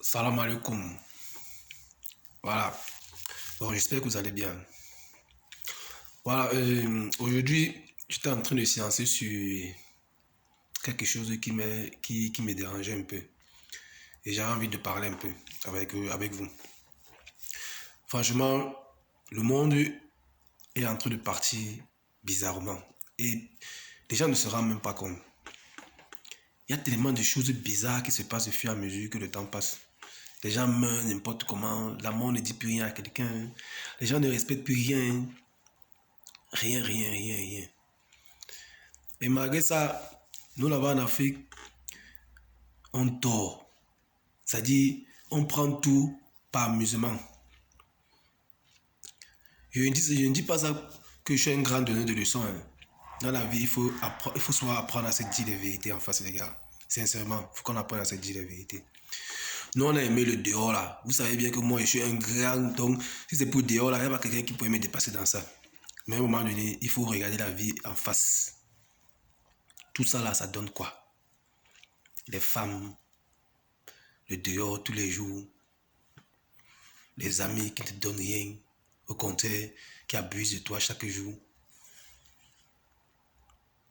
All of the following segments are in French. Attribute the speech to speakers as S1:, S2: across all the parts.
S1: Salam alaikum. Voilà. Bon, j'espère que vous allez bien. Voilà. Aujourd'hui, j'étais en train de séancer sur quelque chose qui me dérangeait un peu. Et j'avais envie de parler un peu avec vous. Franchement, le monde est en train de partir bizarrement. Et les gens ne se rendent même pas compte. Il y a tellement de choses bizarres qui se passent au fur et à mesure que le temps passe. Les gens meurent n'importe comment. La mort ne dit plus rien à quelqu'un. Les gens ne respectent plus rien. Rien. Et malgré ça, nous là-bas en Afrique, on dort. C'est-à-dire, on prend tout par amusement. Je ne dis pas ça que je suis un grand donneur de leçons. Hein. Dans la vie, il faut soit apprendre à se dire les vérités en face, les gars. Sincèrement, il faut qu'on apprenne à se dire les vérités. Nous, on a aimé le dehors là. Vous savez bien que moi, je suis un grand. Donc, si c'est pour dehors là, il n'y a pas quelqu'un qui pourrait me dépasser dans ça. Mais à un moment donné, il faut regarder la vie en face. Tout ça là, ça donne quoi? Les femmes, le dehors tous les jours, les amis qui ne te donnent rien, au contraire, qui abusent de toi chaque jour.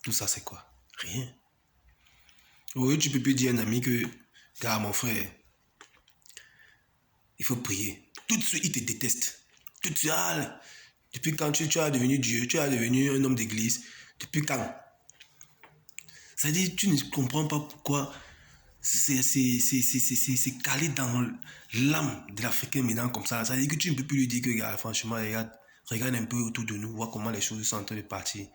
S1: Tout ça, c'est quoi? Rien. Oui, tu peux plus dire à un ami que, gars, mon frère, il faut prier. Tout de suite, il te déteste. Tout de suite, depuis quand tu es devenu Dieu, tu es devenu un homme d'église, depuis quand? C'est-à-dire, tu ne comprends pas pourquoi c'est calé dans l'âme de l'Africain maintenant comme ça. Ça veut dire que tu ne peux plus lui dire que, gars, franchement, regarde un peu autour de nous, vois comment les choses sont en train de partir.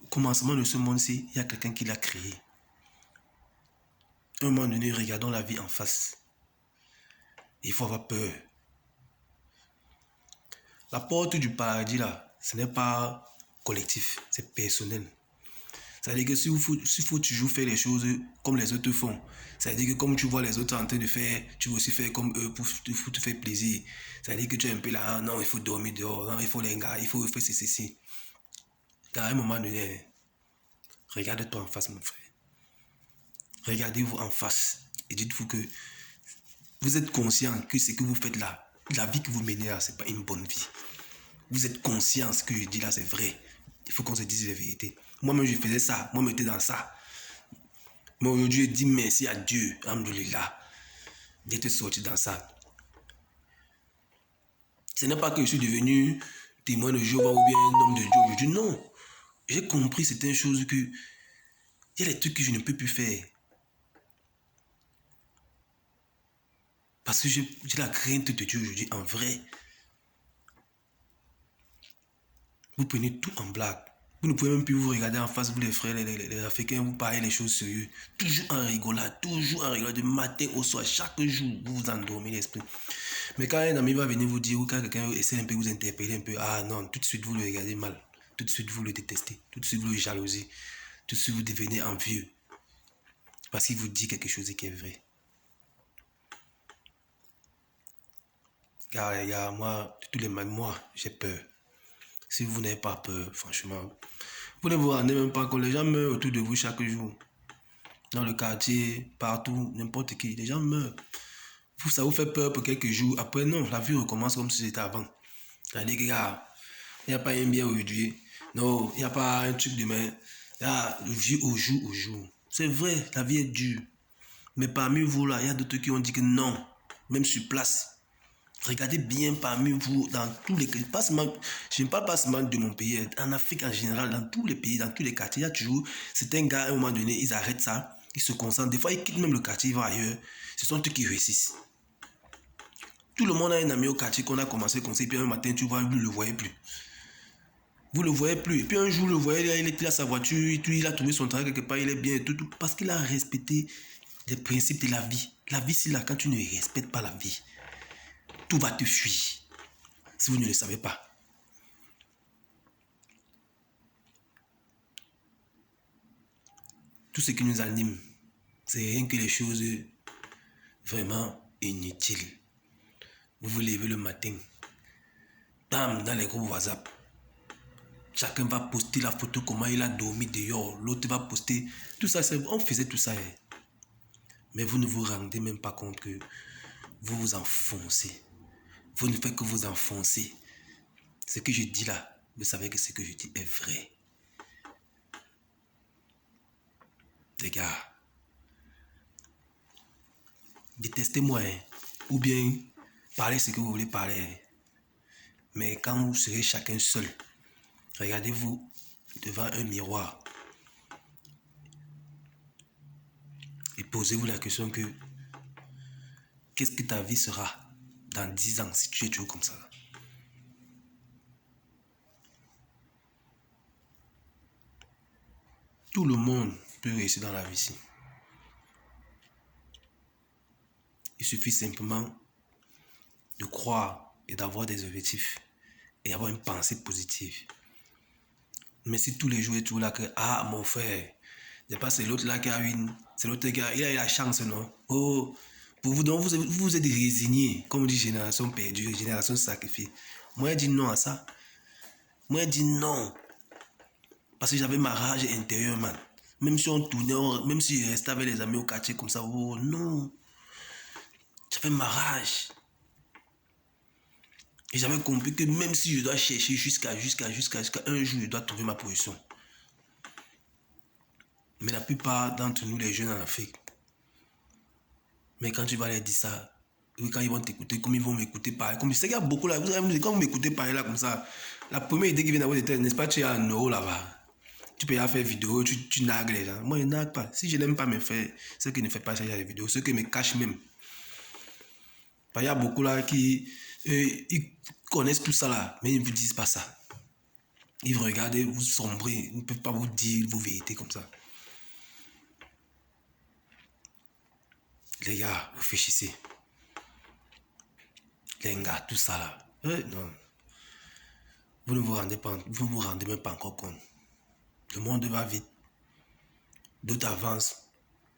S1: Au commencement de ce monde-ci, il y a quelqu'un qui l'a créé. À un moment donné, regardons la vie en face. Il faut avoir peur. La porte du paradis, là, ce n'est pas collectif, c'est personnel. C'est-à-dire que s'il faut toujours faire les choses comme les autres font, c'est-à-dire que comme tu vois les autres en train de faire, tu veux aussi faire comme eux pour te faire plaisir. C'est-à-dire que tu es un peu là, non, il faut dormir dehors, non, il faut les gars, il faut faire ceci. Car à un moment donné, regarde-toi en face, mon frère. Regardez-vous en face et dites-vous que vous êtes conscient que ce que vous faites là, la vie que vous menez là, ce n'est pas une bonne vie. Vous êtes conscient ce que je dis là, c'est vrai. Il faut qu'on se dise la vérité. Moi-même, je faisais ça. Moi, je m'étais dans ça. Mais aujourd'hui, je dis merci à Dieu, alhamdoulilah, d'être sorti dans ça. Ce n'est pas que je suis devenu témoin de Jéhovah ou bien un homme de Dieu aujourd'hui. Non. J'ai compris certaines choses que il y a des trucs que je ne peux plus faire. Parce que j'ai la crainte de Dieu aujourd'hui, en vrai. Vous prenez tout en blague. Vous ne pouvez même plus vous regarder en face, vous les frères, les Africains, vous parlez les choses sérieuses. Toujours en rigolade, du matin au soir, chaque jour, vous vous endormez l'esprit. Mais quand un ami va venir vous dire, ou quand quelqu'un essaie un peu de vous interpeller un peu, ah non, tout de suite vous le regardez mal. Tout de suite vous le détestez. Tout de suite vous le jalousez. Tout de suite vous devenez envieux. Parce qu'il vous dit quelque chose qui est vrai. Car les gars, moi, j'ai peur. Si vous n'avez pas peur, franchement, vous ne vous rendez même pas compte. Les gens meurent autour de vous chaque jour. Dans le quartier, partout, n'importe qui. Les gens meurent. Ça vous fait peur pour quelques jours. Après, non, la vie recommence comme si c'était avant. C'est-à-dire que, gars, il n'y a pas un bien aujourd'hui. Non, il n'y a pas un truc demain. Là, le vie au jour. C'est vrai, la vie est dure. Mais parmi vous, là, il y a d'autres qui ont dit que non. Même sur place. Regardez bien parmi vous, dans tous les pays, je ne parle pas seulement de mon pays, en Afrique en général, dans tous les pays, dans tous les quartiers, il y a toujours, c'est un gars, à un moment donné, ils arrêtent ça, ils se concentrent, des fois ils quittent même le quartier, ils vont ailleurs, ce sont eux qui réussissent. Tout le monde a un ami au quartier qu'on a commencé comme ça, et puis un matin, tu vois, vous ne le voyez plus. Vous ne le voyez plus, et puis un jour, vous le voyez, il était à sa voiture, il a trouvé son travail quelque part, il est bien, et tout, parce qu'il a respecté les principes de la vie. La vie, c'est là, quand tu ne respectes pas la vie, tout va te fuir, si vous ne le savez pas. Tout ce qui nous anime, c'est rien que les choses vraiment inutiles. Vous vous levez le matin, bam, dans les groupes WhatsApp, chacun va poster la photo, comment il a dormi dehors, l'autre va poster, tout ça, on faisait tout ça. Mais vous ne vous rendez même pas compte que vous vous enfoncez. Vous ne faites que vous enfoncer. Ce que je dis là, vous savez que ce que je dis est vrai. Les gars, détestez-moi, hein, ou bien parlez ce que vous voulez parler. Hein. Mais quand vous serez chacun seul, regardez-vous devant un miroir et posez-vous la question que qu'est-ce que ta vie sera dans 10 ans si tu es toujours comme ça? Tout le monde peut réussir dans la vie ici. Il suffit simplement de croire et d'avoir des objectifs et avoir une pensée positive. Mais si tous les jours tu es toujours là que ah mon frère, c'est pas c'est l'autre là qui a une, c'est l'autre gars, il a eu la chance non? Oh, pour vous donc vous êtes résigné, comme on dit génération perdue, génération sacrifiée. Moi je dis non à ça. Moi je dis non. Parce que j'avais ma rage intérieure, man. Même si on tournait, même si je restais avec les amis au quartier comme ça, oh non. J'avais ma rage. Et j'avais compris que même si je dois chercher jusqu'à un jour, je dois trouver ma position. Mais la plupart d'entre nous, les jeunes en Afrique, mais quand tu vas leur dire ça, quand ils vont t'écouter, comme ils vont m'écouter pareil, comme je sais qu'il y a beaucoup là, quand vous m'écoutez pareil là comme ça, la première idée qui vient d'avoir tête, n'est-ce pas, tu es en euro là-bas. Tu peux y faire vidéo, tu nagues les gens. Moi, je nague pas. Si je n'aime pas me faire, ceux qui ne font pas ça, les vidéos, ceux qui me cachent même. Il y a beaucoup là qui ils connaissent tout ça là, mais ils ne vous disent pas ça. Ils vous regardent, vous sombrez, ils ne peuvent pas vous dire vos vérités comme ça. Les gars, réfléchissez. Les gars, tout ça là. Non. Vous ne vous rendez pas, vous ne vous rendez même pas encore compte. Le monde va vite. D'autres avancent,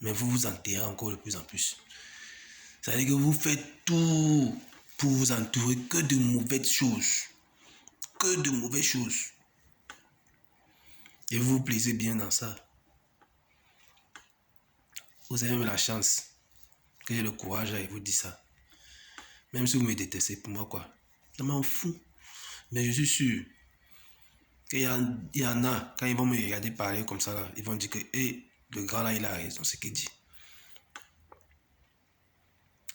S1: mais vous vous enterrez encore de plus en plus. Ça veut dire que vous faites tout pour vous entourer que de mauvaises choses. Que de mauvaises choses. Et vous vous plaisez bien dans ça. Vous avez même la chance que j'ai le courage à vous dire ça. Même si vous me détestez, pour moi quoi. Je m'en fous. Mais je suis sûr qu'il y en a, quand ils vont me regarder parler comme ça, là, ils vont dire que hey, le grand là, il a raison, ce qu'il dit.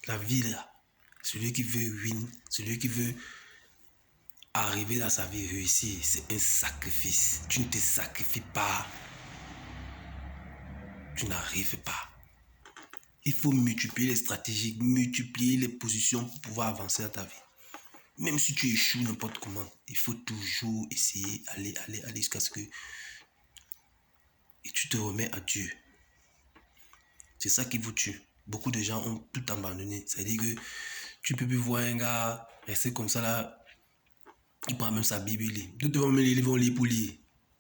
S1: La vie là, celui qui veut win, celui qui veut arriver dans sa vie réussir, c'est un sacrifice. Tu ne te sacrifies pas. Tu n'arrives pas. Il faut multiplier les stratégies, multiplier les positions pour pouvoir avancer dans ta vie. Même si tu échoues n'importe comment, il faut toujours essayer, aller jusqu'à ce que... Et tu te remets à Dieu. C'est ça qui vous tue. Beaucoup de gens ont tout abandonné. Ça veut dire que tu ne peux plus voir un gars rester comme ça là. Il prend même sa Bible, il lit. D'autres vont lire pour lire.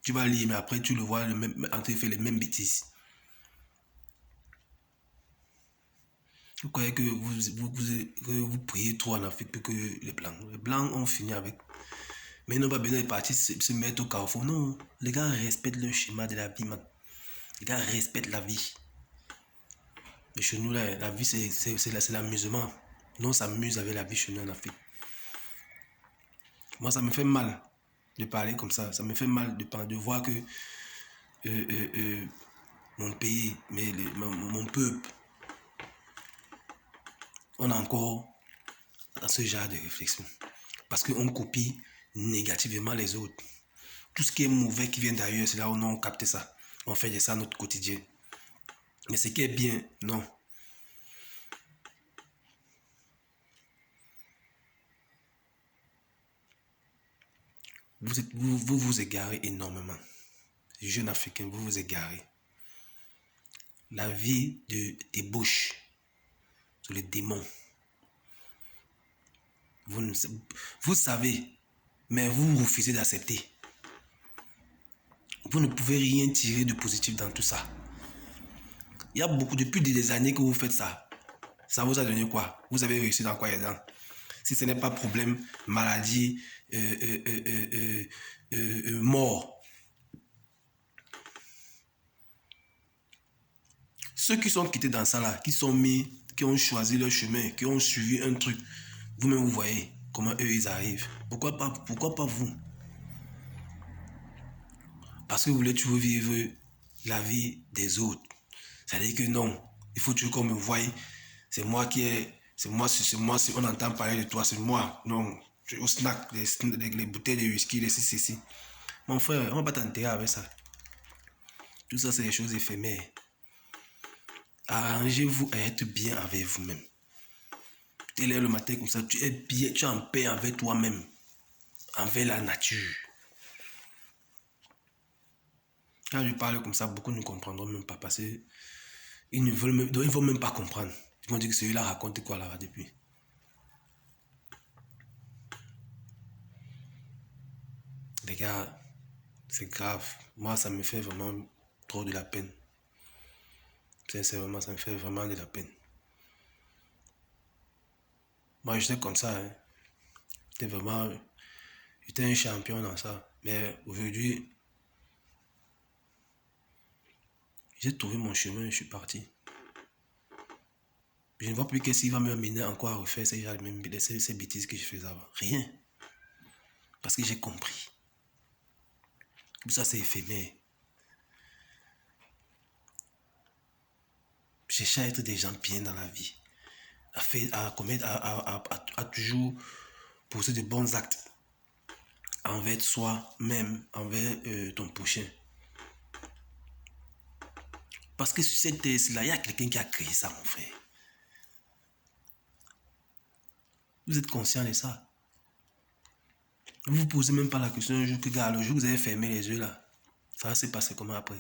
S1: Tu vas lire, mais après tu le vois en train de faire les mêmes bêtises. Vous croyez que vous priez trop en Afrique pour que les Blancs ont fini avec. Mais ils n'ont pas besoin de partir se mettre au carrefour. Non, les gars respectent le schéma de la vie, man. Les gars respectent la vie. Mais chez nous, là, la vie, c'est l'amusement. Nous, on s'amuse avec la vie chez nous en Afrique. Moi, ça me fait mal de parler comme ça. Ça me fait mal de voir que mon pays, mon peuple, on est encore dans ce genre de réflexion. Parce qu'on copie négativement les autres. Tout ce qui est mauvais qui vient d'ailleurs, c'est là où on capte ça. On fait de ça notre quotidien. Mais ce qui est bien, non. Vous vous égarez énormément. Les jeunes Africains, vous vous égarez. La vie débauche sur les démons. Vous savez, mais vous refusez d'accepter. Vous ne pouvez rien tirer de positif dans tout ça. Il y a depuis des années que vous faites ça. Ça vous a donné quoi? Vous avez réussi dans quoi dedans? Si ce n'est pas problème, maladie, mort. Ceux qui sont quittés dans ça là, qui sont mis, qui ont choisi leur chemin, qui ont suivi un truc, vous-même vous voyez comment eux ils arrivent. Pourquoi pas vous? Parce que vous voulez toujours vivre la vie des autres. C'est-à-dire que non, il faut toujours qu'on me voie. C'est moi qui est... C'est moi, si on entend parler de toi, c'est moi. Non, au snack, les bouteilles de whisky, les ceci. Mon frère, on va pas t'enterrer avec ça. Tout ça, c'est des choses éphémères. Arrangez-vous à être bien avec vous-même. Tu te lèves le matin comme ça, tu es bien, tu es en paix avec toi-même, avec la nature. Quand je parle comme ça, beaucoup ne comprendront même pas parce qu'ils ne vont même pas comprendre. Ils vont dire que celui-là raconte quoi là-bas depuis. Les gars, c'est grave. Moi, ça me fait vraiment trop de la peine. Sincèrement, ça me fait vraiment de la peine. Moi, j'étais comme ça. Hein. J'étais un champion dans ça. Mais aujourd'hui, j'ai trouvé mon chemin et je suis parti. Je ne vois plus qu'est-ce qui va me mener encore à refaire ces bêtises que je faisais avant. Rien. Parce que j'ai compris. Tout ça, c'est éphémère. Chercher à être des gens bien dans la vie. À toujours poser de bons actes envers soi-même, envers ton prochain. Parce que sur cette thèse-là, il y a quelqu'un qui a créé ça, mon frère. Vous êtes conscient de ça? Vous vous posez même pas la question un jour que, gars, le jour que vous avez fermé les yeux là, ça va se passer comment après?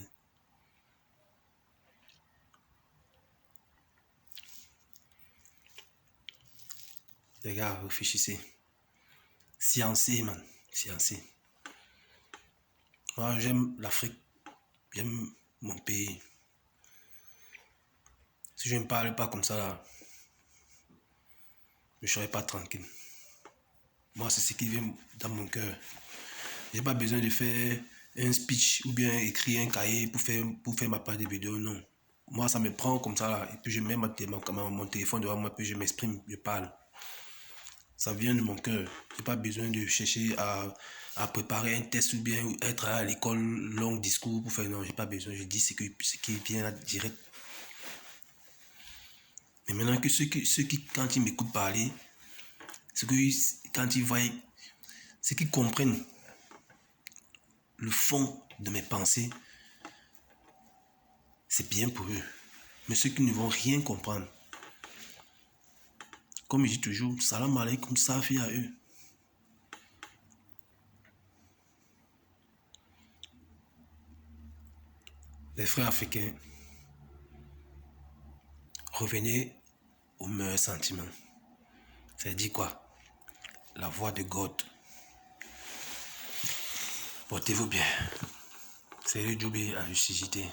S1: Les gars, réfléchissez. Sciencez, man. Sciencez. Moi, j'aime l'Afrique. J'aime mon pays. Si je ne parle pas comme ça, là, je ne serai pas tranquille. Moi, c'est ce qui vient dans mon cœur. Je n'ai pas besoin de faire un speech ou bien écrire un cahier pour faire ma part de vidéo, non. Moi, ça me prend comme ça, là, et puis je mets mon téléphone devant moi, puis je m'exprime, je parle. Ça vient de mon cœur. Je n'ai pas besoin de chercher à préparer un test ou bien être à l'école, long discours pour faire. Non, je n'ai pas besoin. Je dis ce qui vient là, direct. Mais maintenant que ceux qui quand ils m'écoutent parler, quand ils voient, ceux qui comprennent le fond de mes pensées, c'est bien pour eux. Mais ceux qui ne vont rien comprendre, comme je dis toujours, salam alaikum, safi à eux. Les frères africains, revenez aux meilleurs sentiments. Ça dit quoi? La voix de God. Portez-vous bien. C'est le Djoubé à lucidité.